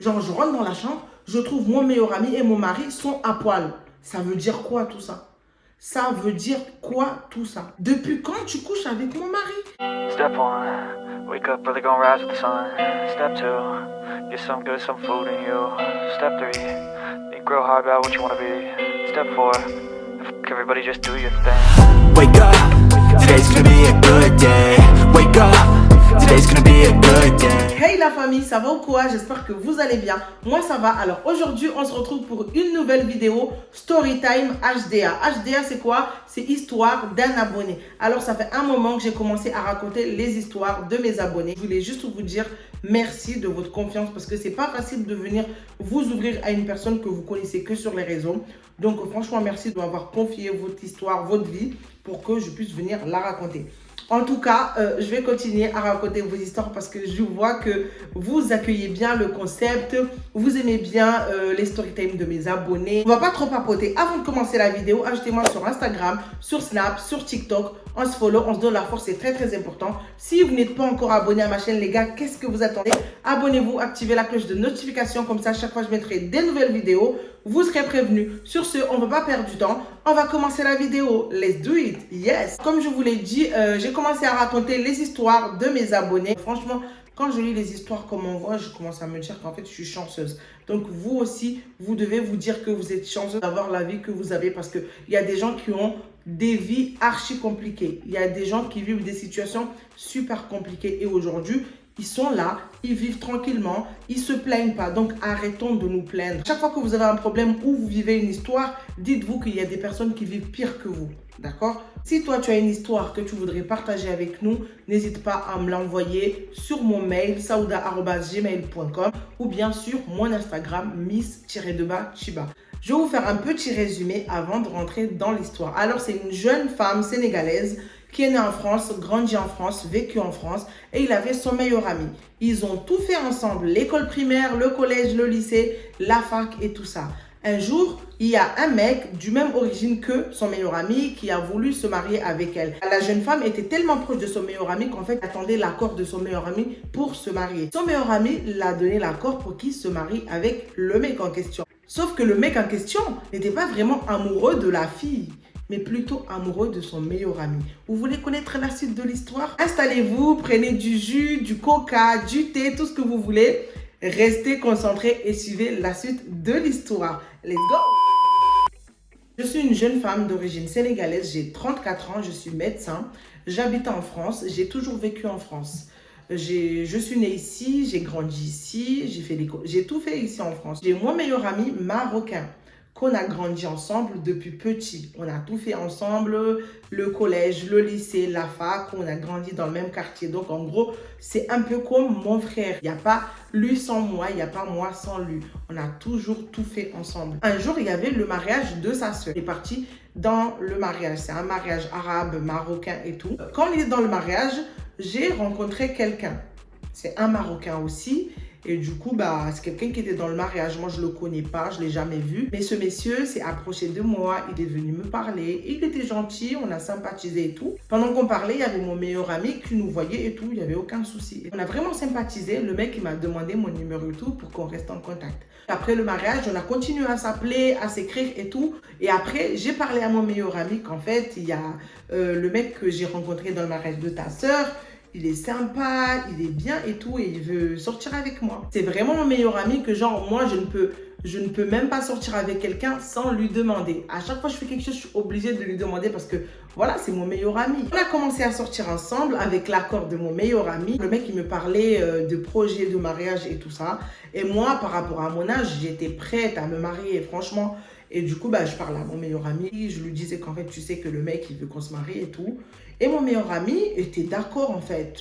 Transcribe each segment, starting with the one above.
Genre, je rentre dans la chambre, je trouve mon meilleur ami et mon mari sont à poil. Ça veut dire quoi tout ça? Ça veut dire quoi tout ça? Depuis quand tu couches avec mon mari? Step 1, wake up early, gonna rise with the sun. Step 2, get some good, some food in you. Step 3, think real hard about what you wanna be. Step 4, everybody just do your thing. Wake up, today's gonna be a good day. Wake up, today's gonna be a good day. Hey la famille, ça va ou quoi? J'espère que vous allez bien. Moi ça va. Alors aujourd'hui on se retrouve pour une nouvelle vidéo Storytime HDA. HDA c'est quoi? C'est histoire d'un abonné. Alors ça fait un moment que j'ai commencé à raconter les histoires de mes abonnés. Je voulais juste vous dire merci de votre confiance parce que c'est pas facile de venir vous ouvrir à une personne que vous connaissez que sur les réseaux. Donc franchement merci de m'avoir confié votre histoire, votre vie pour que je puisse venir la raconter. En tout cas, je vais continuer à raconter vos histoires parce que je vois que vous accueillez bien le concept, vous aimez bien les storytime de mes abonnés. On va pas trop papoter. Avant de commencer la vidéo, ajoutez-moi sur Instagram, sur Snap, sur TikTok. On se follow, on se donne la force, c'est très très important. Si vous n'êtes pas encore abonné à ma chaîne, les gars, qu'est-ce que vous attendez? Abonnez-vous, activez la cloche de notification, comme ça, chaque fois je mettrai des nouvelles vidéos, vous serez prévenus. Sur ce, on ne va pas perdre du temps. On va commencer la vidéo. Let's do it. Yes. Comme je vous l'ai dit, j'ai commencé à raconter les histoires de mes abonnés. Franchement, quand je lis les histoires comme on voit, je commence à me dire qu'en fait, je suis chanceuse. Donc, vous aussi, vous devez vous dire que vous êtes chanceuse d'avoir la vie que vous avez parce qu'il y a des gens qui ont des vies archi compliquées. Il y a des gens qui vivent des situations super compliquées. Et aujourd'hui, ils sont là, ils vivent tranquillement, ils se plaignent pas. Donc, arrêtons de nous plaindre. Chaque fois que vous avez un problème ou vous vivez une histoire, dites-vous qu'il y a des personnes qui vivent pire que vous. D'accord? Si toi, tu as une histoire que tu voudrais partager avec nous, n'hésite pas à me l'envoyer sur mon mail, saouda@gmail.com ou bien sur mon Instagram, miss-chiba. Je vais vous faire un petit résumé avant de rentrer dans l'histoire. Alors, c'est une jeune femme sénégalaise qui est née en France, grandie en France, vécu en France et il avait son meilleur ami. Ils ont tout fait ensemble, l'école primaire, le collège, le lycée, la fac et tout ça. Un jour, il y a un mec du même origine que son meilleur ami qui a voulu se marier avec elle. La jeune femme était tellement proche de son meilleur ami qu'en fait, elle attendait l'accord de son meilleur ami pour se marier. Son meilleur ami l'a donné l'accord pour qu'il se marie avec le mec en question. Sauf que le mec en question n'était pas vraiment amoureux de la fille, mais plutôt amoureux de son meilleur ami. Vous voulez connaître la suite de l'histoire? Installez-vous, prenez du jus, du coca, du thé, tout ce que vous voulez. Restez concentrés et suivez la suite de l'histoire. Let's go! Je suis une jeune femme d'origine sénégalaise, j'ai 34 ans, je suis médecin, j'habite en France, j'ai toujours vécu en France. Je suis née ici, j'ai grandi ici, j'ai tout fait ici en France. J'ai mon meilleur ami marocain qu'on a grandi ensemble depuis petit. On a tout fait ensemble, le collège, le lycée, la fac, on a grandi dans le même quartier. Donc en gros, c'est un peu comme mon frère. Il n'y a pas lui sans moi, il n'y a pas moi sans lui. On a toujours tout fait ensemble. Un jour, il y avait le mariage de sa sœur. Il est parti dans le mariage. C'est un mariage arabe, marocain et tout. Quand on est dans le mariage, j'ai rencontré quelqu'un. C'est un Marocain aussi. Et du coup, c'est quelqu'un qui était dans le mariage. Moi, je ne le connais pas, je ne l'ai jamais vu. Mais ce monsieur s'est approché de moi, il est venu me parler. Il était gentil, on a sympathisé et tout. Pendant qu'on parlait, il y avait mon meilleur ami qui nous voyait et tout, il n'y avait aucun souci. On a vraiment sympathisé. Le mec, il m'a demandé mon numéro et tout pour qu'on reste en contact. Après le mariage, on a continué à s'appeler, à s'écrire et tout. Et après, j'ai parlé à mon meilleur ami qu'en fait, il y a le mec que j'ai rencontré dans le mariage de ta sœur. Il est sympa, il est bien et tout, et il veut sortir avec moi. C'est vraiment mon meilleur ami que genre, moi, je ne peux même pas sortir avec quelqu'un sans lui demander. À chaque fois que je fais quelque chose, je suis obligée de lui demander parce que, voilà, c'est mon meilleur ami. On a commencé à sortir ensemble avec l'accord de mon meilleur ami. Le mec, il me parlait de projets de mariage et tout ça. Et moi, par rapport à mon âge, j'étais prête à me marier, franchement. Et du coup, je parlais à mon meilleur ami. Je lui disais qu'en fait, tu sais que le mec, il veut qu'on se marie et tout. Et mon meilleur ami était d'accord, en fait.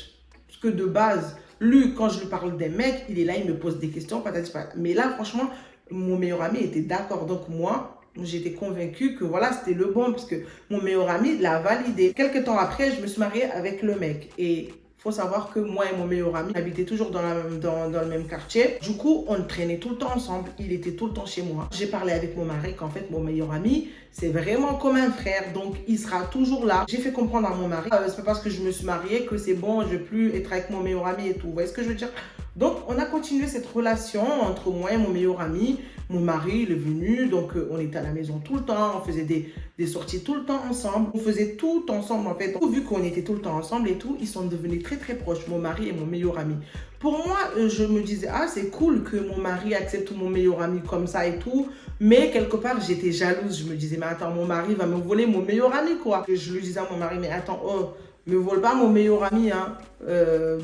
Parce que de base, lui, quand je lui parle des mecs, il est là, il me pose des questions, patati patata. Mais là, franchement, mon meilleur ami était d'accord. Donc, moi, j'étais convaincue que voilà, c'était le bon. Parce que mon meilleur ami l'a validé. Quelques temps après, je me suis mariée avec le mec. Et il faut savoir que moi et mon meilleur ami habitaient toujours dans le même quartier. Du coup, on traînait tout le temps ensemble. Il était tout le temps chez moi. J'ai parlé avec mon mari qu'en fait, mon meilleur ami, c'est vraiment comme un frère. Donc, il sera toujours là. J'ai fait comprendre à mon mari, c'est pas parce que je me suis mariée que c'est bon, je ne vais plus être avec mon meilleur ami et tout. Vous voyez ce que je veux dire? Donc, on a continué cette relation entre moi et mon meilleur ami. Mon mari, il est venu, donc on était à la maison tout le temps. On faisait des sorties tout le temps ensemble. On faisait tout ensemble, en fait. Vu qu'on était tout le temps ensemble et tout, ils sont devenus très, très proches, mon mari et mon meilleur ami. Pour moi, je me disais, ah, c'est cool que mon mari accepte mon meilleur ami comme ça et tout. Mais quelque part, j'étais jalouse. Je me disais, mais attends, mon mari va me voler mon meilleur ami, quoi. Et je lui disais à mon mari, mais attends, oh, me vole pas mon meilleur ami, hein.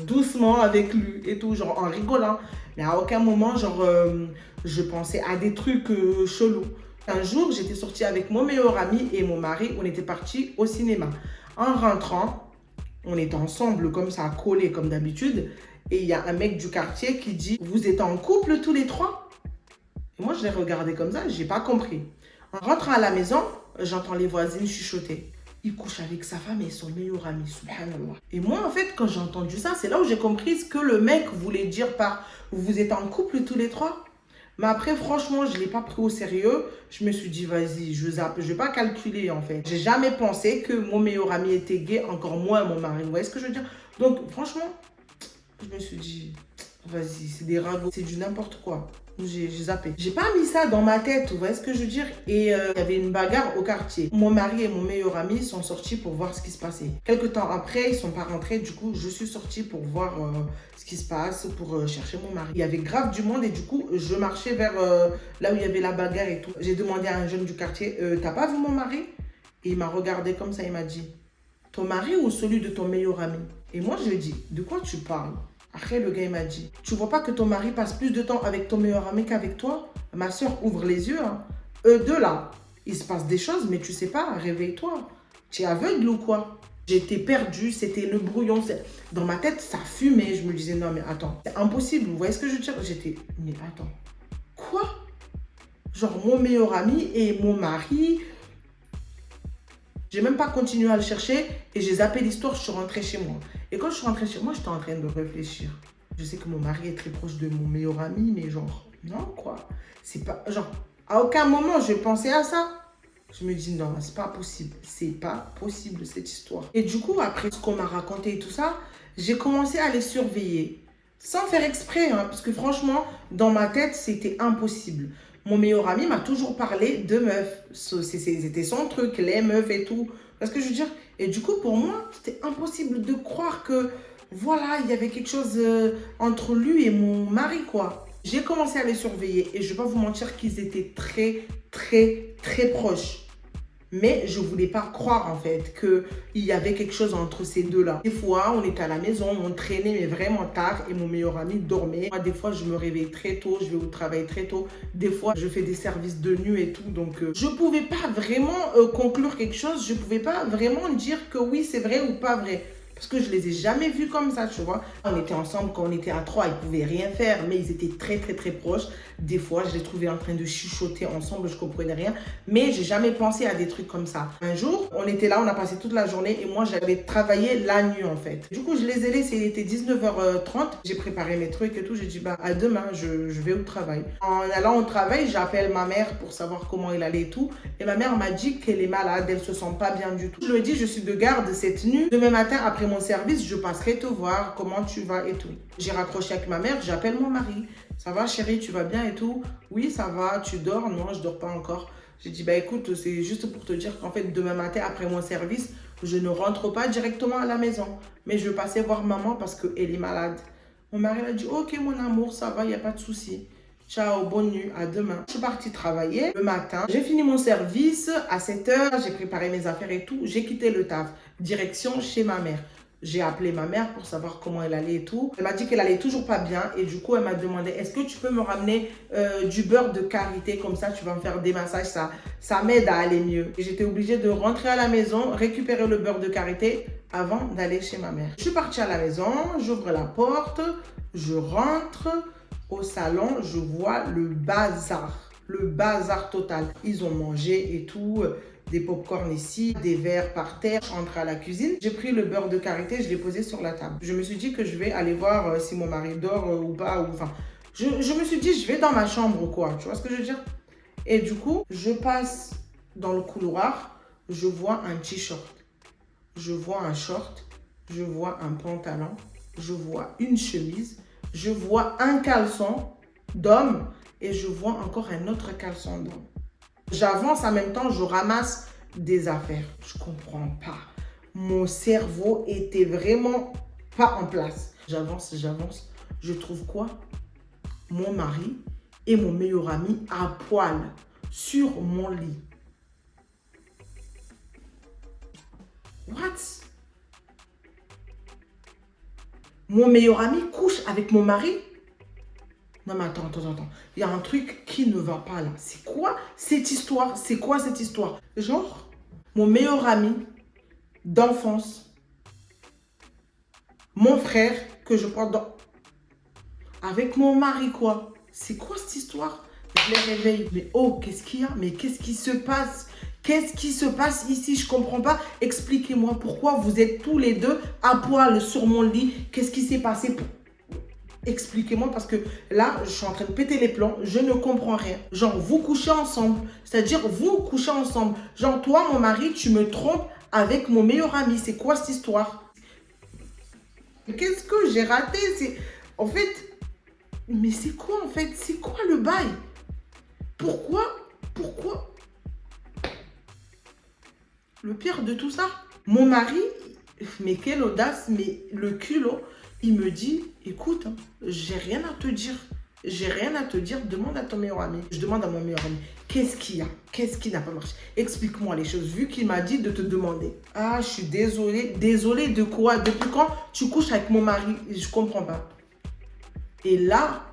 Doucement avec lui et tout, genre en rigolant. Mais à aucun moment, genre, je pensais à des trucs chelous. Un jour, j'étais sortie avec mon meilleur ami et mon mari. On était partis au cinéma. En rentrant, on était ensemble comme ça, collés comme d'habitude. Et il y a un mec du quartier qui dit, vous êtes en couple tous les trois? Et moi, je l'ai regardé comme ça, j'ai pas compris. En rentrant à la maison, j'entends les voisines chuchoter. Il couche avec sa femme et son meilleur ami, subhanallah. Et moi, en fait, quand j'ai entendu ça, c'est là où j'ai compris ce que le mec voulait dire par « vous êtes en couple tous les trois ». Mais après, franchement, je ne l'ai pas pris au sérieux. Je me suis dit, vas-y, je zappe. Je ne vais pas calculer, en fait. J'ai jamais pensé que mon meilleur ami était gay, encore moins mon mari. Vous voyez ce que je veux dire? Donc, franchement, je me suis dit, vas-y, c'est des ragots, c'est du n'importe quoi. J'ai zappé. J'ai pas mis ça dans ma tête, vous voyez ce que je veux dire? Et il y avait une bagarre au quartier. Mon mari et mon meilleur ami sont sortis pour voir ce qui se passait. Quelques temps après, ils sont pas rentrés. Du coup, je suis sortie pour voir ce qui se passe, pour chercher mon mari. Il y avait grave du monde et du coup, je marchais vers là où il y avait la bagarre et tout. J'ai demandé à un jeune du quartier, t'as pas vu mon mari? Et il m'a regardé comme ça, il m'a dit, ton mari ou celui de ton meilleur ami? Et moi, je lui ai dit, de quoi tu parles? Après, le gars, il m'a dit, tu vois pas que ton mari passe plus de temps avec ton meilleur ami qu'avec toi? Ma soeur, ouvre les yeux. Hein. Eux deux, là, il se passe des choses, mais tu sais pas, réveille-toi. Tu es aveugle ou quoi? J'étais perdue, c'était le brouillon. Dans ma tête, ça fumait. Je me disais, non, mais attends, c'est impossible. Vous voyez ce que je veux dire? J'étais, mais attends, quoi? Genre, mon meilleur ami et mon mari... J'ai même pas continué à le chercher et j'ai zappé l'histoire, je suis rentrée chez moi. Et quand je suis rentrée chez moi, j'étais en train de réfléchir. Je sais que mon mari est très proche de mon meilleur ami, mais genre, non quoi. C'est pas, genre, à aucun moment je pensais à ça. Je me dis non, c'est pas possible. C'est pas possible cette histoire. Et du coup, après ce qu'on m'a raconté et tout ça, j'ai commencé à les surveiller. Sans faire exprès, hein, parce que franchement, dans ma tête, c'était impossible. Mon meilleur ami m'a toujours parlé de meufs. C'était son truc, les meufs et tout. Parce que je veux dire, et du coup, pour moi, c'était impossible de croire que, voilà, il y avait quelque chose entre lui et mon mari, quoi. J'ai commencé à les surveiller et je ne vais pas vous mentir qu'ils étaient très, très, très proches. Mais je ne voulais pas croire en fait qu'il y avait quelque chose entre ces deux-là. Des fois, on était à la maison, on traînait mais vraiment tard et mon meilleur ami dormait. Moi, des fois, je me réveille très tôt, je vais au travail très tôt. Des fois, je fais des services de nuit et tout. Donc, je ne pouvais pas vraiment conclure quelque chose. Je ne pouvais pas vraiment dire que oui, c'est vrai ou pas vrai. Parce que je les ai jamais vus comme ça, tu vois. On était ensemble quand on était à 3, ils pouvaient rien faire, mais ils étaient très, très, très proches. Des fois, je les trouvais en train de chuchoter ensemble, je comprenais rien. Mais j'ai jamais pensé à des trucs comme ça. Un jour, on était là, on a passé toute la journée et moi, j'avais travaillé la nuit, en fait. Du coup, je les ai laissés, il était 19h30. J'ai préparé mes trucs et tout. J'ai dit, bah, à demain, je vais au travail. En allant au travail, j'appelle ma mère pour savoir comment il allait et tout. Et ma mère m'a dit qu'elle est malade, elle se sent pas bien du tout. Je lui ai dit, je suis de garde cette nuit. Demain matin, après mon service, je passerai te voir, comment tu vas et tout. J'ai raccroché avec ma mère, j'appelle mon mari. Ça va chérie, tu vas bien et tout? Oui, ça va, tu dors? Non, je dors pas encore. J'ai dit, bah écoute, c'est juste pour te dire qu'en fait, demain matin, après mon service, je ne rentre pas directement à la maison. Mais je vais passer voir maman parce qu'elle est malade. Mon mari a dit, ok mon amour, ça va, il n'y a pas de souci. Ciao, bonne nuit, à demain. Je suis partie travailler le matin. J'ai fini mon service à 7h, j'ai préparé mes affaires et tout. J'ai quitté le taf, direction chez ma mère. J'ai appelé ma mère pour savoir comment elle allait et tout. Elle m'a dit qu'elle allait toujours pas bien et du coup, elle m'a demandé, est-ce que tu peux me ramener du beurre de karité comme ça, tu vas me faire des massages, ça m'aide à aller mieux. Et j'étais obligée de rentrer à la maison, récupérer le beurre de karité avant d'aller chez ma mère. Je suis partie à la maison, j'ouvre la porte, je rentre au salon, je vois le bazar total. Ils ont mangé et tout. Des pop-corn ici, des verres par terre. Je rentre à la cuisine. J'ai pris le beurre de karité, je l'ai posé sur la table. Je me suis dit que je vais aller voir si mon mari dort ou pas. Enfin, je me suis dit, je vais dans ma chambre quoi. Tu vois ce que je veux dire? Et du coup, je passe dans le couloir. Je vois un t-shirt. Je vois un short. Je vois un pantalon. Je vois une chemise. Je vois un caleçon d'homme et je vois encore un autre caleçon d'homme. J'avance en même temps, je ramasse des affaires. Je comprends pas. Mon cerveau était vraiment pas en place. J'avance. Je trouve quoi? Mon mari et mon meilleur ami à poil sur mon lit. What? Mon meilleur ami couche avec mon mari? Non mais attends. Il y a un truc qui ne va pas là. C'est quoi cette histoire? C'est quoi cette histoire? Genre, mon meilleur ami d'enfance, mon frère que je porte dans... avec mon mari quoi? C'est quoi cette histoire? Je les réveille. Mais oh, qu'est-ce qu'il y a? Mais qu'est-ce qui se passe? Qu'est-ce qui se passe ici? Je comprends pas. Expliquez-moi pourquoi vous êtes tous les deux à poil sur mon lit. Qu'est-ce qui s'est passé? Expliquez-moi parce que là, je suis en train de péter les plombs. Je ne comprends rien. Genre, vous couchez ensemble. C'est-à-dire, vous couchez ensemble. Genre, toi, mon mari, tu me trompes avec mon meilleur ami. C'est quoi cette histoire? Qu'est-ce que j'ai raté? En fait... Mais c'est quoi en fait? C'est quoi le bail? Pourquoi? Le pire de tout ça, mon mari, mais quelle audace, mais le culot, il me dit, écoute, j'ai rien à te dire. J'ai rien à te dire, demande à ton meilleur ami. Je demande à mon meilleur ami, qu'est-ce qu'il y a? Qu'est-ce qui n'a pas marché? Explique-moi les choses, vu qu'il m'a dit de te demander. Ah, je suis désolée. Désolée de quoi? Depuis quand tu couches avec mon mari? Je comprends pas. Et là,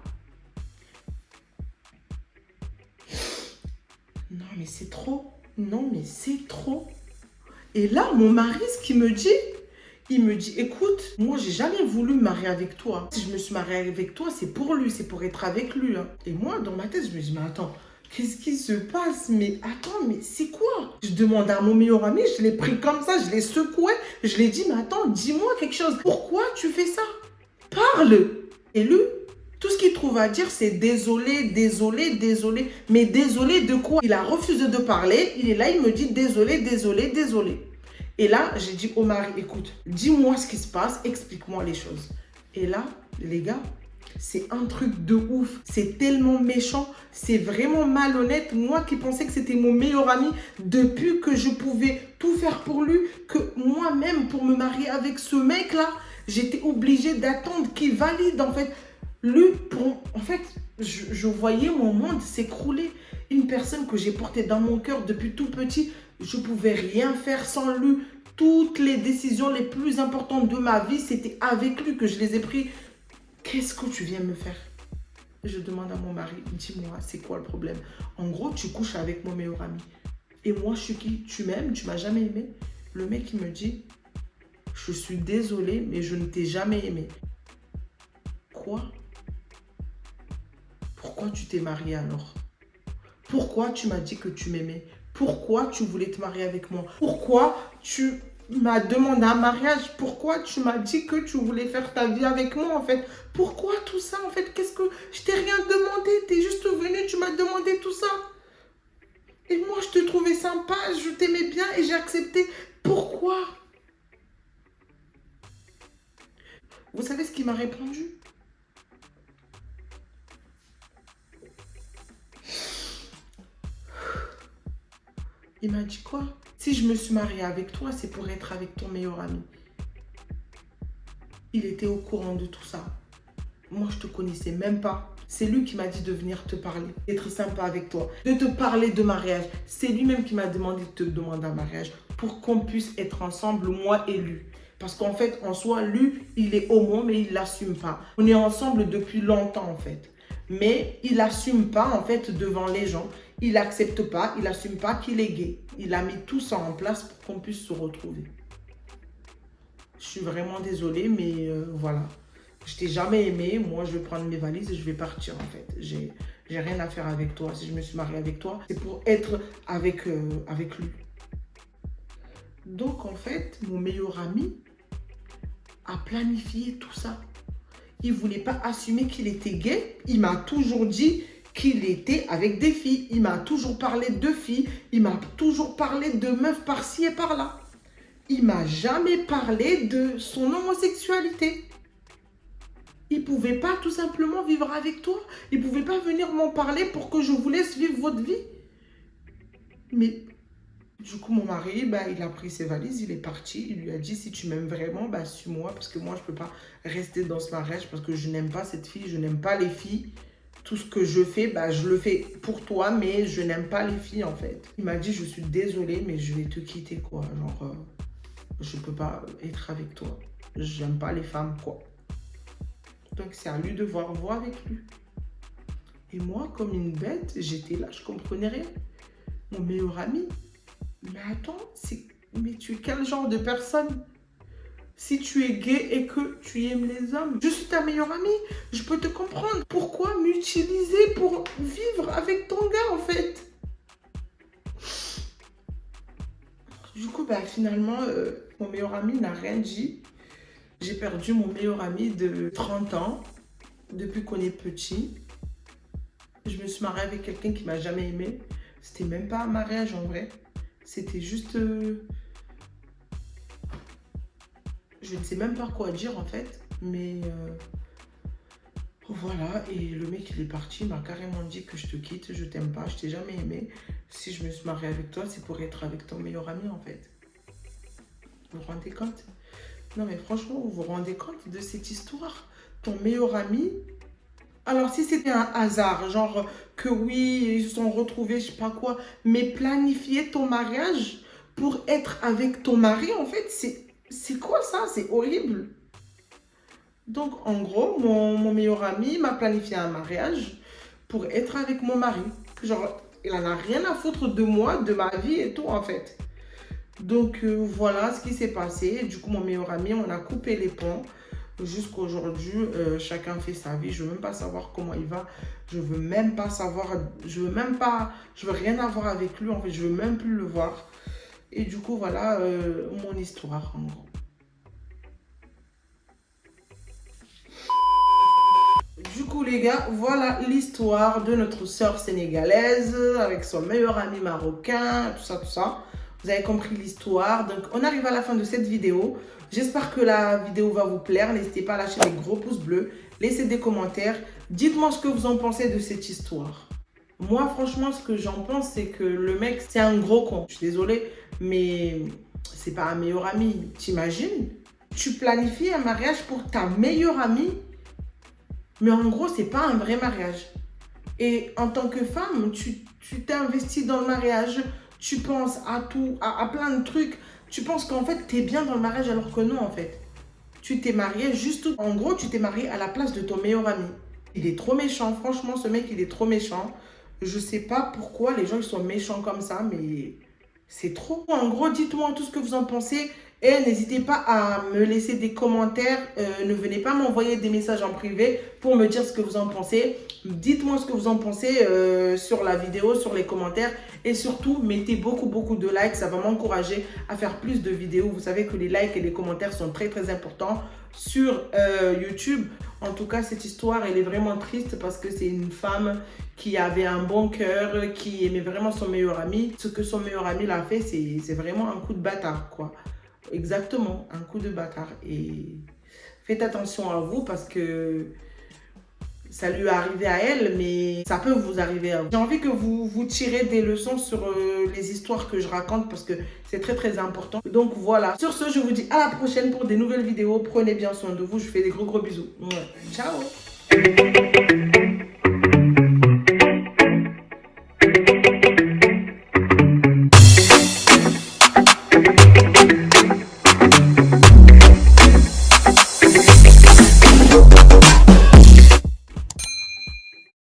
non mais c'est trop, Et là, mon mari, ce qu'il me dit, il me dit, écoute, moi, j'ai jamais voulu me marier avec toi. Si je me suis mariée avec toi, c'est pour lui, c'est pour être avec lui. Hein. Et moi, dans ma tête, je me dis, mais attends, qu'est-ce qui se passe? Mais attends, mais c'est quoi? Je demande à mon meilleur ami, je l'ai pris comme ça, je l'ai secoué, je l'ai dit, mais attends, dis-moi quelque chose. Pourquoi tu fais ça? Parle. Et lui, tout ce qu'il trouve à dire, c'est désolé. Mais désolé de quoi? Il a refusé de parler. Il est là, il me dit désolé. Et là, j'ai dit au mari, écoute, dis-moi ce qui se passe, explique-moi les choses. Et là, les gars, c'est un truc de ouf. C'est tellement méchant, c'est vraiment malhonnête. Moi qui pensais que c'était mon meilleur ami, depuis que je pouvais tout faire pour lui, que moi-même, pour me marier avec ce mec-là, j'étais obligée d'attendre qu'il valide en fait. Lui, en fait, je voyais mon monde s'écrouler. Une personne que j'ai portée dans mon cœur depuis tout petit, je ne pouvais rien faire sans lui. Toutes les décisions les plus importantes de ma vie, c'était avec lui que je les ai prises. Qu'est-ce que tu viens me faire? Je demande à mon mari, dis-moi, c'est quoi le problème? En gros, tu couches avec mon meilleur ami. Et moi, je suis qui? Tu m'aimes? Tu m'as jamais aimé? Le mec, il me dit, je suis désolé, mais je ne t'ai jamais aimé. Quoi? Pourquoi tu t'es mariée alors? Pourquoi tu m'as dit que tu m'aimais? Pourquoi tu voulais te marier avec moi? Pourquoi tu m'as demandé un mariage? Pourquoi tu m'as dit que tu voulais faire ta vie avec moi en fait? Pourquoi tout ça en fait? Qu'est-ce que... Je t'ai rien demandé, t'es juste venu, tu m'as demandé tout ça. Et moi je te trouvais sympa, je t'aimais bien et j'ai accepté. Pourquoi? Vous savez ce qu'il m'a répondu? Il m'a dit quoi? Si je me suis mariée avec toi, c'est pour être avec ton meilleur ami. Il était au courant de tout ça. Moi, je te connaissais même pas. C'est lui qui m'a dit de venir te parler, d'être sympa avec toi, de te parler de mariage. C'est lui-même qui m'a demandé de te demander un mariage pour qu'on puisse être ensemble, moi et lui. Parce qu'en fait, en soi, lui, il est homo, mais il ne l'assume pas. On est ensemble depuis longtemps, en fait. Mais il n'assume pas, en fait, devant les gens. Il n'accepte pas, il n'assume pas qu'il est gay. Il a mis tout ça en place pour qu'on puisse se retrouver. Je suis vraiment désolée, mais voilà. Je t'ai jamais aimé. Moi, je vais prendre mes valises et je vais partir, en fait. J'ai rien à faire avec toi. Si je me suis mariée avec toi, c'est pour être avec lui. Donc, en fait, mon meilleur ami a planifié tout ça. Il ne voulait pas assumer qu'il était gay. Il m'a toujours dit qu'il était avec des filles. Il m'a toujours parlé de filles. Il m'a toujours parlé de meufs par-ci et par-là. Il m'a jamais parlé de son homosexualité. Il pouvait pas tout simplement vivre avec toi. Il pouvait pas venir m'en parler pour que je vous laisse vivre votre vie. Mais du coup, mon mari, il a pris ses valises, il est parti. Il lui a dit, si tu m'aimes vraiment, suis-moi. Parce que moi, je peux pas rester dans ce mariage parce que je n'aime pas cette fille, je n'aime pas les filles. Tout ce que je fais, je le fais pour toi, mais je n'aime pas les filles, en fait. Il m'a dit, je suis désolée, mais je vais te quitter, quoi. Genre, je peux pas être avec toi. J'aime pas les femmes, quoi. Donc, c'est à lui de voir avec lui. Et moi, comme une bête, j'étais là, je comprenais rien. Mon meilleur ami. Mais attends, mais tu es quel genre de personne? Si tu es gay et que tu aimes les hommes, je suis ta meilleure amie, je peux te comprendre. Pourquoi m'utiliser pour vivre avec ton gars, en fait? Du coup, finalement, mon meilleur ami n'a rien dit. J'ai perdu mon meilleur ami de 30 ans, depuis qu'on est petit. Je me suis mariée avec quelqu'un qui m'a jamais aimée. C'était même pas un mariage en vrai. C'était juste... Je ne sais même pas quoi dire en fait. Mais voilà. Et le mec il est parti, il m'a carrément dit que je te quitte, je t'aime pas, je t'ai jamais aimé. Si je me suis mariée avec toi, c'est pour être avec ton meilleur ami en fait. Vous vous rendez compte? Non mais franchement, vous vous rendez compte de cette histoire? Ton meilleur ami... Alors, si c'était un hasard, genre que oui, ils se sont retrouvés, je sais pas quoi, mais planifier ton mariage pour être avec ton mari, en fait, c'est quoi ça? C'est horrible. Donc, en gros, mon meilleur ami m'a planifié un mariage pour être avec mon mari. Genre, il en a rien à foutre de moi, de ma vie et tout, en fait. Donc, voilà ce qui s'est passé. Du coup, mon meilleur ami, on a coupé les ponts. Jusqu'aujourd'hui, chacun fait sa vie. Je veux même pas savoir comment il va. Je veux même pas savoir. Je veux rien avoir avec lui. En fait, je veux même plus le voir. Et du coup, voilà mon histoire en gros. Du coup, les gars, voilà l'histoire de notre sœur sénégalaise avec son meilleur ami marocain, tout ça, tout ça. Vous avez compris l'histoire. Donc, on arrive à la fin de cette vidéo. J'espère que la vidéo va vous plaire. N'hésitez pas à lâcher des gros pouces bleus. Laissez des commentaires. Dites-moi ce que vous en pensez de cette histoire. Moi, franchement, ce que j'en pense, c'est que le mec, c'est un gros con. Je suis désolée, mais c'est pas un meilleur ami. T'imagines? Tu planifies un mariage pour ta meilleure amie, mais en gros, c'est pas un vrai mariage. Et en tant que femme, tu t'es investie dans le mariage. Tu penses à tout, à plein de trucs. Tu penses qu'en fait, tu es bien dans le mariage alors que non, en fait. Tu t'es marié juste... En gros, tu t'es marié à la place de ton meilleur ami. Il est trop méchant. Franchement, ce mec, il est trop méchant. Je sais pas pourquoi les gens ils sont méchants comme ça, mais c'est trop. En gros, dites-moi tout ce que vous en pensez. Et n'hésitez pas à me laisser des commentaires. Ne venez pas m'envoyer des messages en privé pour me dire ce que vous en pensez. Dites-moi ce que vous en pensez sur la vidéo, sur les commentaires. Et surtout, mettez beaucoup de likes. Ça va m'encourager à faire plus de vidéos. Vous savez que les likes et les commentaires sont très importants sur YouTube. En tout cas, cette histoire, elle est vraiment triste parce que c'est une femme qui avait un bon cœur, qui aimait vraiment son meilleur ami. Ce que son meilleur ami l'a fait, c'est vraiment un coup de bâtard, quoi. Exactement, un coup de bâtard. Et faites attention à vous parce que ça lui est arrivé à elle, mais ça peut vous arriver à vous. J'ai envie que vous tirez des leçons sur les histoires que je raconte parce que c'est très important. Donc voilà, sur ce, je vous dis à la prochaine pour des nouvelles vidéos. Prenez bien soin de vous, je vous fais des gros bisous. Ouais. Ciao.